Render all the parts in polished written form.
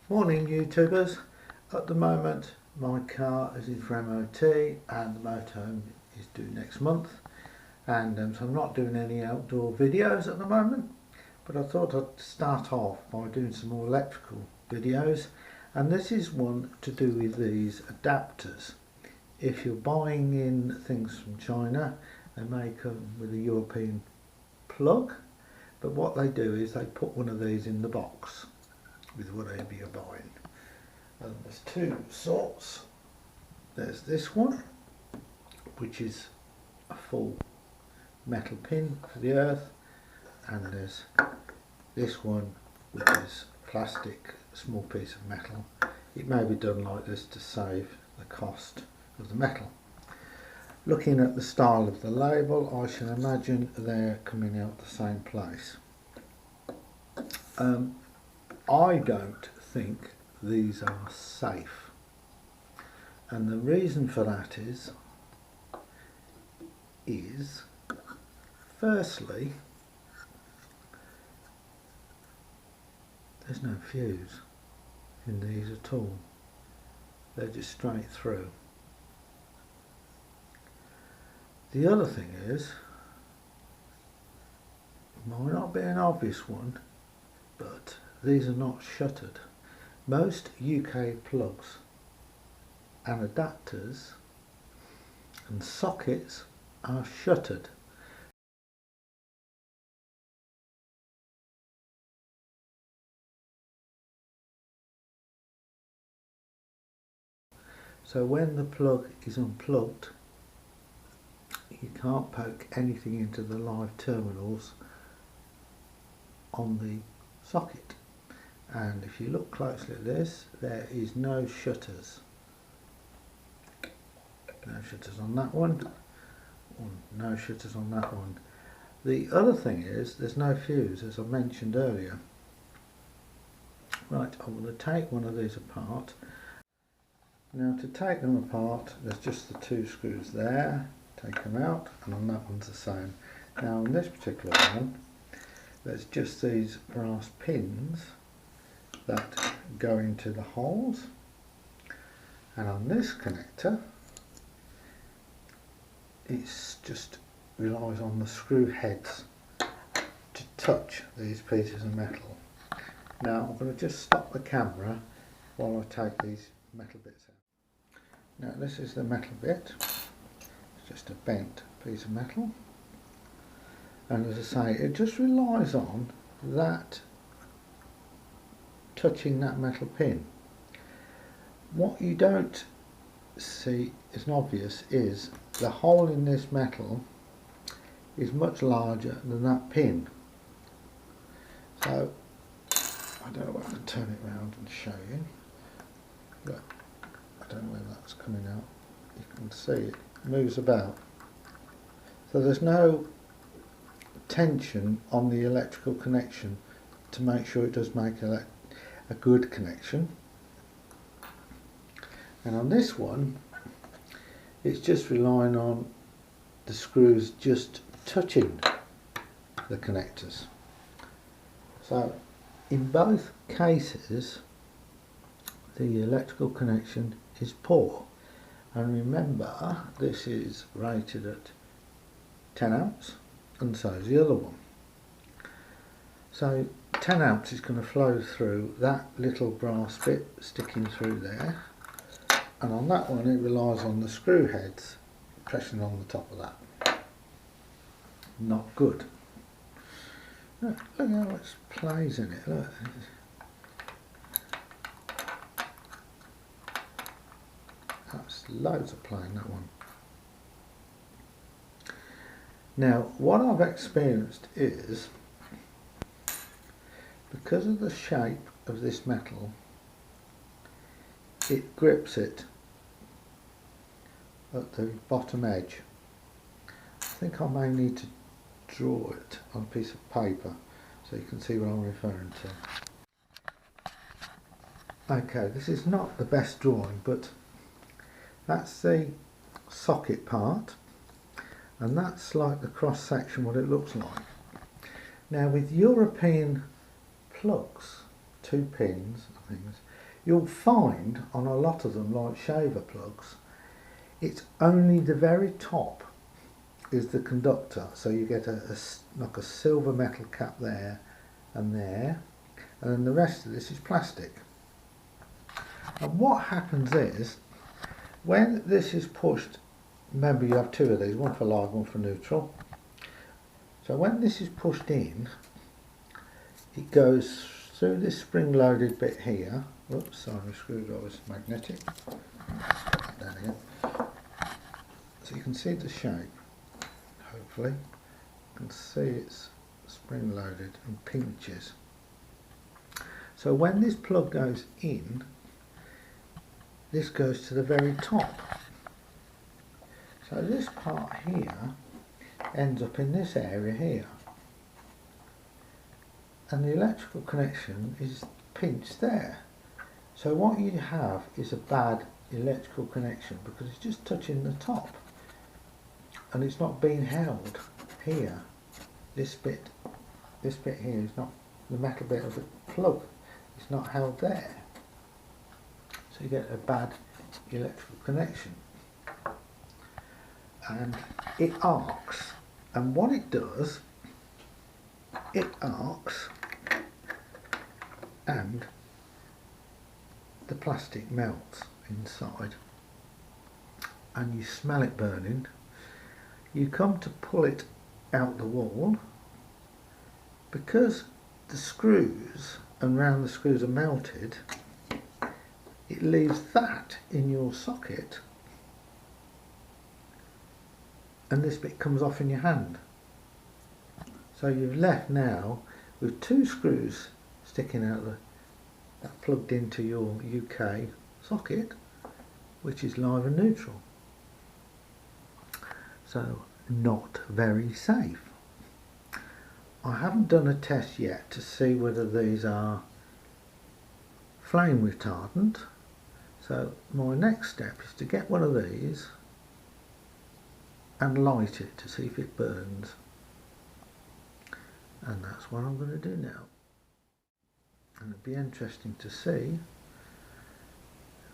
Morning YouTubers. At the moment my car is in for MOT and the motorhome is due next month, and so I'm not doing any outdoor videos at the moment, but I thought I'd start off by doing some more electrical videos, and this is one to do with these adapters. If you're buying in things from China, they may come with a European plug, but what they do is they put one of these in the box with whatever you're buying. And there's two sorts. There's this one, which is a full metal pin for the earth, and there's this one, which is plastic, small piece of metal. It may be done like this to save the cost of the metal. Looking at the style of the label, I should imagine they're coming out the same place. I don't think these are safe, and the reason for that is firstly, there's no fuse in these at all. They're just straight through. The other thing is, it might not be an obvious one, but these are not shuttered. Most UK plugs and adapters and sockets are shuttered. So when the plug is unplugged, you can't poke anything into the live terminals on the socket. And if you look closely at this, there is no shutters. No shutters on that one, no shutters on that one. The other thing is, there's no fuse, as I mentioned earlier. Right, I'm going to take one of these apart. Now to take them apart, there's just the two screws there. Take them out, and on that one's the same. Now on this particular one, there's just these brass pins that go into the holes, and on this connector it's just relies on the screw heads to touch these pieces of metal. Now I'm going to just stop the camera while I take these metal bits out. Now this is the metal bit. It's just a bent piece of metal, and as I say, it just relies on that touching that metal pin. What you don't see is obvious is the hole in this metal is much larger than that pin. So I don't know if I can turn it around and show you, but I don't know whether that's coming out. You can see it moves about. So there's no tension on the electrical connection to make sure it does make a good connection. And on this one, it's just relying on the screws just touching the connectors. So in both cases, the electrical connection is poor. And remember, this is rated at 10 amps, and so is the other one. So 10 amps is going to flow through that little brass bit sticking through there, and on that one it relies on the screw heads pressing on the top of that. Not good. Look how much plays in it. Look. That's loads of play in that one. Now what I've experienced is, because of the shape of this metal, it grips it at the bottom edge. I think I may need to draw it on a piece of paper so you can see what I'm referring to. Okay, this is not the best drawing, but that's the socket part, and that's like the cross section, what it looks like. Now with European plugs, 2 pins and things, you'll find on a lot of them, like shaver plugs, it's only the very top is the conductor. So you get like a silver metal cap there, and then the rest of this is plastic. And what happens is, when this is pushed, remember you have two of these, one for live, one for neutral. So when this is pushed in, it goes through this spring-loaded bit here. Whoops, sorry, my screwdriver's magnetic. Down again. So you can see the shape, hopefully. You can see it's spring-loaded and pinches. So when this plug goes in, this goes to the very top. So this part here ends up in this area here. And the electrical connection is pinched there. So what you have is a bad electrical connection because it's just touching the top. And it's not being held here. This bit here is not, the metal bit of the plug, it's not held there. So you get a bad electrical connection. And it arcs. And what it does, it arcs and the plastic melts inside. And you smell it burning. You come to pull it out the wall, because the screws and round the screws are melted, it leaves that in your socket and this bit comes off in your hand. So you've left now with two screws sticking out that plugged into your UK socket, which is live and neutral. So not very safe. I haven't done a test yet to see whether these are flame retardant. So my next step is to get one of these and light it to see if it burns. And that's what I'm going to do now. And it'll be interesting to see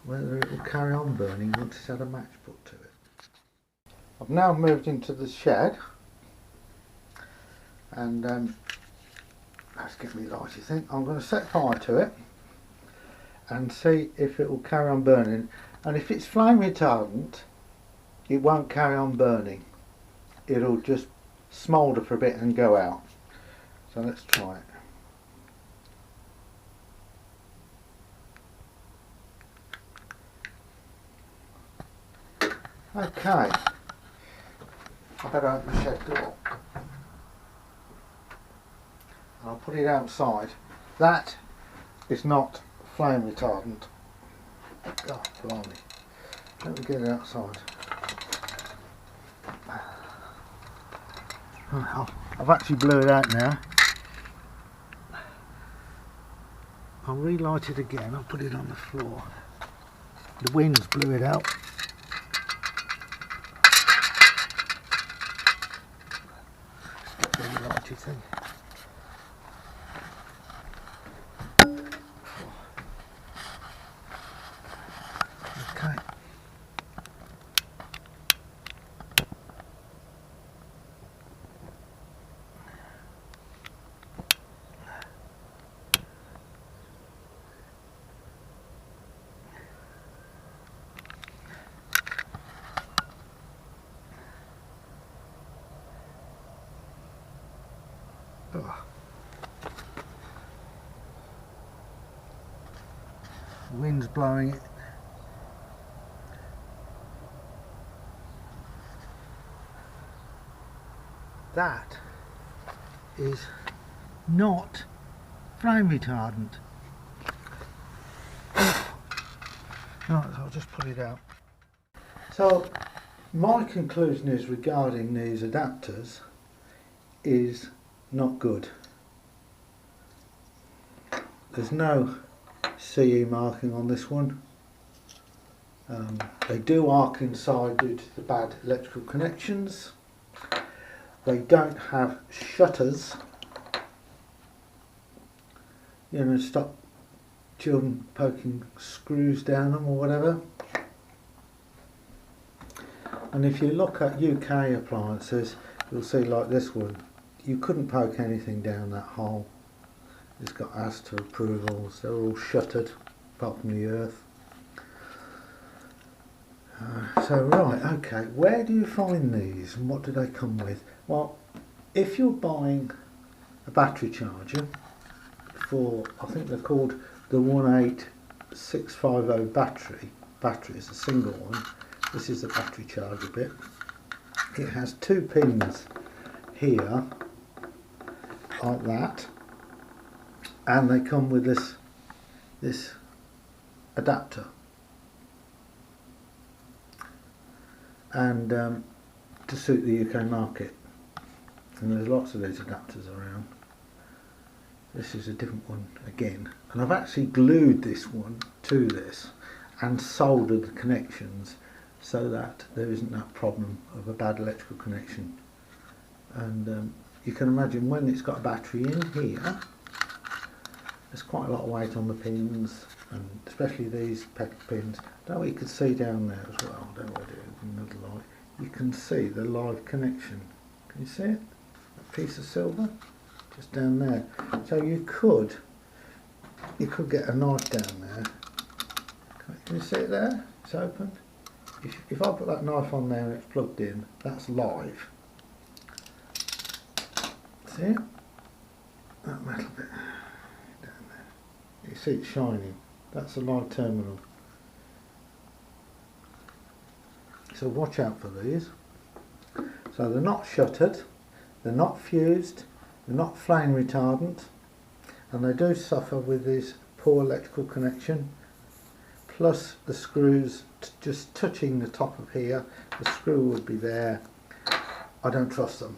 whether it will carry on burning once it's had a match put to it. I've now moved into the shed and let's get me lighty thing. I'm going to set fire to it and see if it will carry on burning. And if it's flame retardant, it won't carry on burning. It'll just smoulder for a bit and go out. So let's try it. Okay. I better open the shed door. I'll put it outside. That is not flame retardant. God blimey. Let me get it outside. I've actually blew it out now. I'll relight it again. I'll put it on the floor. The winds blew it out. Relighty thing. Okay. Oh. Wind's blowing it. That is not flame retardant. Right, I'll just put it out. So my conclusion is regarding these adapters is not good. There's no CE marking on this one. They do arc inside due to the bad electrical connections. They don't have shutters, you know, stop children poking screws down them or whatever. And if you look at UK appliances, you'll see like this one, you couldn't poke anything down that hole. It's got Adaptor approvals, they're all shuttered apart from the earth. So right, okay, where do you find these and what do they come with? Well, if you're buying a battery charger for, I think they're called the 18650 battery is a single one. This is the battery charger bit. It has two pins here like that, and they come with this adapter, and to suit the UK market, and there's lots of these adapters around. This is a different one again, and I've actually glued this one to this and soldered the connections so that there isn't that problem of a bad electrical connection. And you can imagine when it's got a battery in here, there's quite a lot of weight on the pins, and especially these peg pins. I don't know what you can see down there as well. I don't know what I do in another light. You can see the live connection. Can you see it? That piece of silver just down there. So you could get a knife down there. Can you see it there? It's opened. If I put that knife on there and it's plugged in, that's live. See it? That metal bit down there. You see it shining. That's a live terminal. So watch out for these. So they're not shuttered, they're not fused, they're not flame retardant, and they do suffer with this poor electrical connection. Plus the screws just touching the top of here, the screw would be there. I don't trust them.